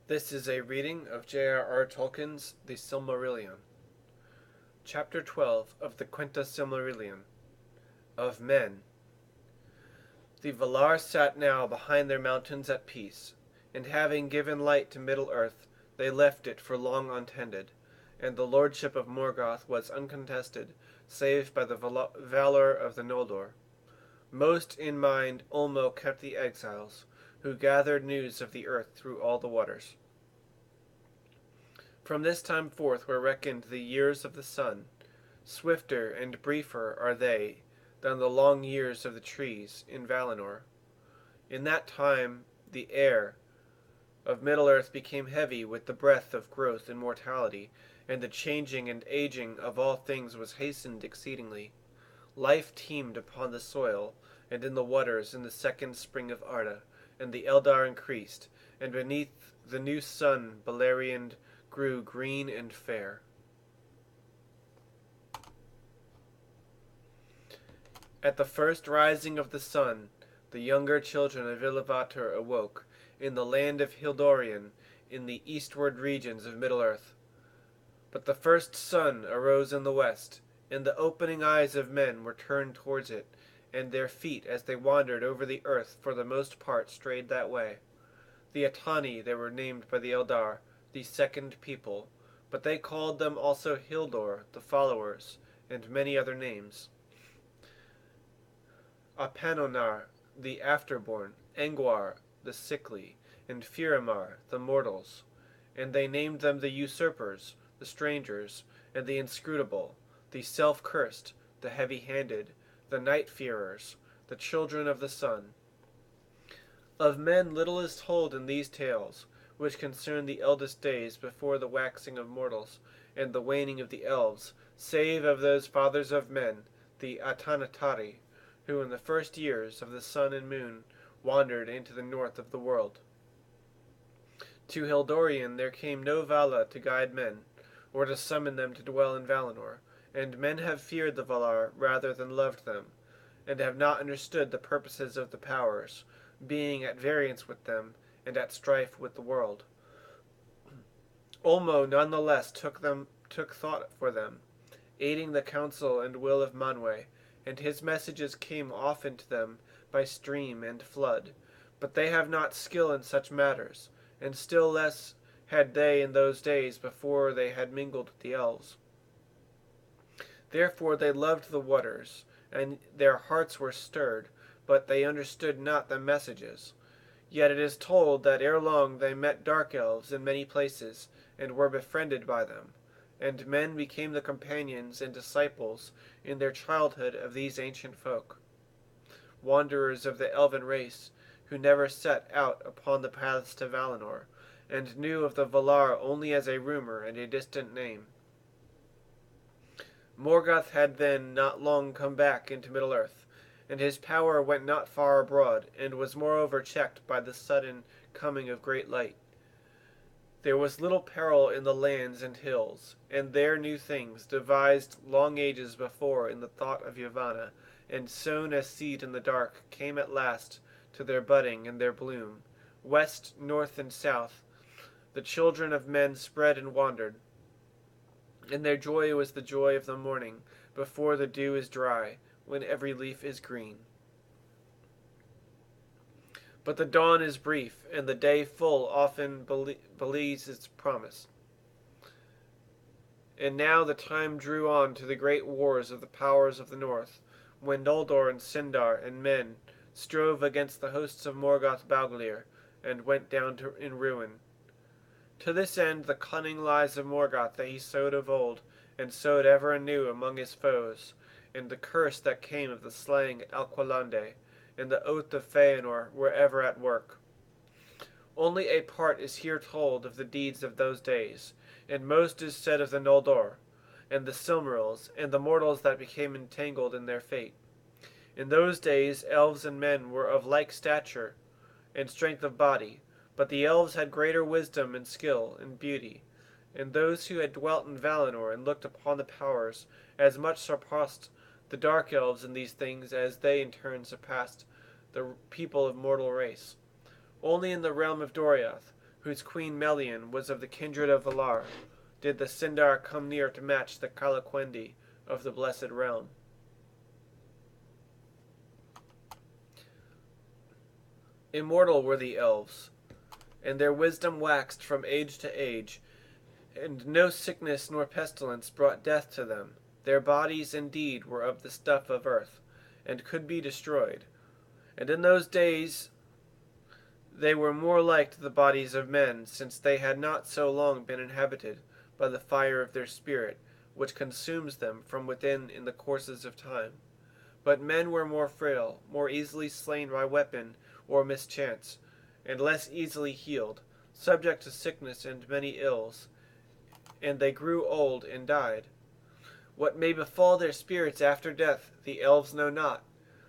This is a reading of J.R.R. Tolkien's The Silmarillion. Chapter 12 of the Quinta Silmarillion. Of Men. The Valar sat now behind their mountains at peace, and having given light to Middle-earth, they left it for long untended, and the lordship of Morgoth was uncontested, save by the valor of the Noldor. Most in mind Ulmo kept the exiles, who gathered news of the earth through all the waters. From this time forth were reckoned the years of the sun. Swifter and briefer are they than the long years of the trees in Valinor. In that time the air of Middle-earth became heavy with the breath of growth and mortality, and the changing and aging of all things was hastened exceedingly. Life teemed upon the soil, and in the waters in the second spring of Arda, and the Eldar increased, and beneath the new sun Beleriand grew green and fair. At the first rising of the sun, the younger children of Iluvatar awoke, in the land of Hildorian, in the eastward regions of Middle-earth. But the first sun arose in the west, and the opening eyes of men were turned towards it, and their feet as they wandered over the earth for the most part strayed that way. The Atani they were named by the Eldar, the second people, but they called them also Hildor, the followers, and many other names. Apanonar, the afterborn, Engwar, the sickly, and Firamar, the mortals, and they named them the usurpers, the strangers, and the inscrutable, the self-cursed, the heavy-handed, the night-fearers, the children of the sun. Of men little is told in these tales, which concern the eldest days before the waxing of mortals, and the waning of the elves, save of those fathers of men, the Atanatari, who in the first years of the sun and moon wandered into the north of the world. To Hildorian there came no Vala to guide men, or to summon them to dwell in Valinor, and men have feared the Valar rather than loved them, and have not understood the purposes of the powers, being at variance with them, and at strife with the world. Ulmo none the less took thought for them, aiding the counsel and will of Manwë, and his messages came often to them by stream and flood, but they have not skill in such matters, and still less had they in those days before they had mingled with the elves. Therefore they loved the waters, and their hearts were stirred, but they understood not the messages. Yet it is told that ere long they met dark elves in many places, and were befriended by them, and men became the companions and disciples in their childhood of these ancient folk, wanderers of the elven race, who never set out upon the paths to Valinor, and knew of the Valar only as a rumor and a distant name. Morgoth had then not long come back into Middle-earth, and his power went not far abroad, and was moreover checked by the sudden coming of great light. There was little peril in the lands and hills, and there new things, devised long ages before in the thought of Yavanna, and sown as seed in the dark, came at last to their budding and their bloom. West, north, and south, the children of men spread and wandered, and their joy was the joy of the morning, before the dew is dry, when every leaf is green. But the dawn is brief, and the day full often belies its promise. And now the time drew on to the great wars of the powers of the north, when Noldor and Sindar and men strove against the hosts of Morgoth Bauglir, and went down in ruin. To this end the cunning lies of Morgoth that he sowed of old, and sowed ever anew among his foes, and the curse that came of the slaying at Alqualande, and the oath of Feanor were ever at work. Only a part is here told of the deeds of those days, and most is said of the Noldor, and the Silmarils, and the mortals that became entangled in their fate. In those days elves and men were of like stature and strength of body, but the elves had greater wisdom and skill and beauty, and those who had dwelt in Valinor and looked upon the powers as much surpassed the dark elves in these things as they in turn surpassed the people of mortal race. Only in the realm of Doriath, whose queen Melian was of the kindred of Valar, did the Sindar come near to match the Calaquendi of the Blessed Realm. Immortal were the elves, and their wisdom waxed from age to age, and no sickness nor pestilence brought death to them. Their bodies indeed were of the stuff of earth, and could be destroyed. And in those days they were more like to the bodies of men, since they had not so long been inhabited by the fire of their spirit, which consumes them from within in the courses of time. But men were more frail, more easily slain by weapon or mischance, and less easily healed, subject to sickness and many ills, and they grew old and died. What may befall their spirits after death, the elves know not.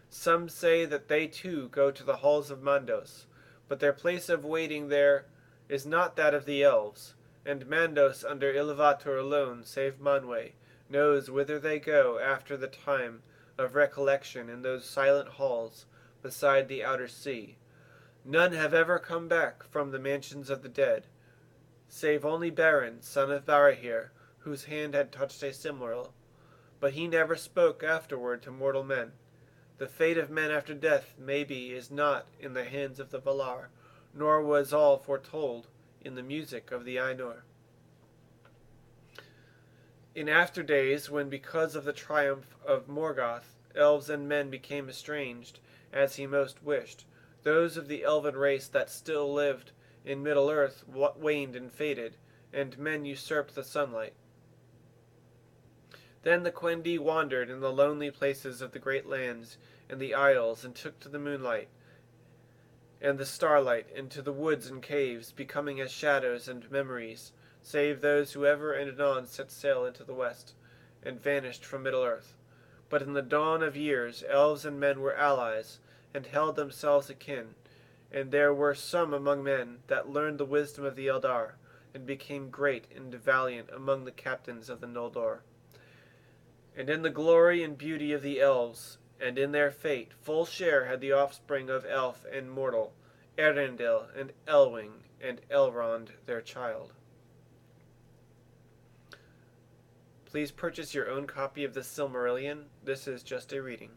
Some say that they too go to the halls of Mandos, but their place of waiting there is not that of the elves, and Mandos under Ilúvatar alone, save Manwë, knows whither they go after the time of recollection in those silent halls beside the outer sea. None have ever come back from the mansions of the dead, save only Beren, son of Barahir, whose hand had touched a Silmaril, but he never spoke afterward to mortal men. The fate of men after death, maybe, is not in the hands of the Valar, nor was all foretold in the music of the Ainur. In after days, when because of the triumph of Morgoth, elves and men became estranged, as he most wished, those of the elven race that still lived in Middle-earth waned and faded, and men usurped the sunlight. Then the Quendi wandered in the lonely places of the great lands and the isles, and took to the moonlight and the starlight, and to the woods and caves, becoming as shadows and memories, save those who ever and anon set sail into the west, and vanished from Middle-earth. But in the dawn of years elves and men were allies, and held themselves akin, and there were some among men that learned the wisdom of the Eldar, and became great and valiant among the captains of the Noldor. And in the glory and beauty of the elves, and in their fate, full share had the offspring of elf and mortal, Eärendil and Elwing and Elrond their child. Please purchase your own copy of the Silmarillion. This is just a reading.